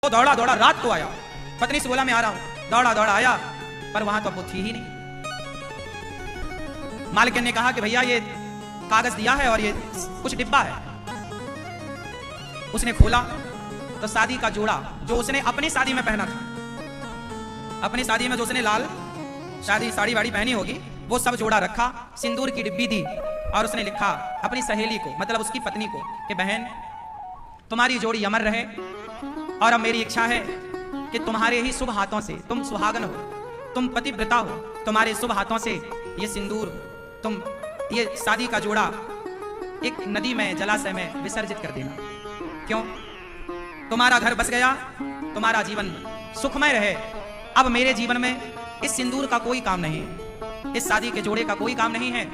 वो दौड़ा दौड़ा रात को आया, पत्नी से बोला मैं आ रहा हूं। दौड़ा दौड़ा आया पर वहां तो वो थी ही नहीं। मालकिन ने कहा कि भैया ये कागज दिया है और ये कुछ डिब्बा है। उसने खोला तो शादी का जोड़ा जो उसने अपनी शादी में पहना था, अपनी शादी में जो उसने लाल शादी साड़ी वाड़ी पहनी होगी, वो सब जोड़ा रखा, सिंदूर की डिब्बी दी और उसने लिखा अपनी सहेली को, मतलब उसकी पत्नी को, कि बहन तुम्हारी जोड़ी अमर रहे और अब मेरी इच्छा है कि तुम्हारे ही शुभ हाथों से, तुम सुहागन हो, तुम पतिव्रता हो, तुम्हारे शुभ हाथों से ये सिंदूर, तुम ये शादी का जोड़ा एक नदी में, जलाशय में विसर्जित कर देना। क्यों? तुम्हारा घर बस गया, तुम्हारा जीवन सुखमय रहे। अब मेरे जीवन में इस सिंदूर का कोई काम नहीं है, इस शादी के जोड़े का कोई काम नहीं है।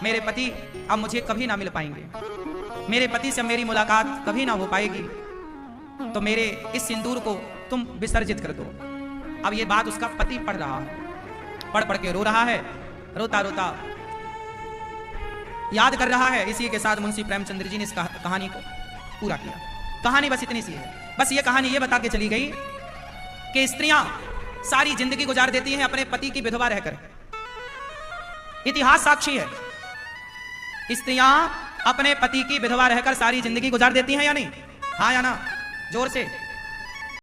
मेरे पति अब मुझे कभी ना मिल पाएंगे, मेरे पति से मेरी मुलाकात कभी ना हो पाएगी, तो मेरे इस सिंदूर को तुम विसर्जित कर दो। अब ये बात उसका पति पढ़ रहा है, पढ़ पढ़ के रो रहा है, रोता रोता याद कर रहा है। इसी के साथ मुंशी प्रेमचंद्र जी ने इस कहानी को पूरा किया। कहानी बस इतनी सी है। बस ये कहानी ये बता के चली गई कि स्त्रियां सारी जिंदगी गुजार देती हैं अपने पति की विधवा रहकर। इतिहास साक्षी है, स्त्रियां अपने पति की विधवा रहकर सारी जिंदगी गुजार देती हैं या नहीं? हाँ या ना? जोर से।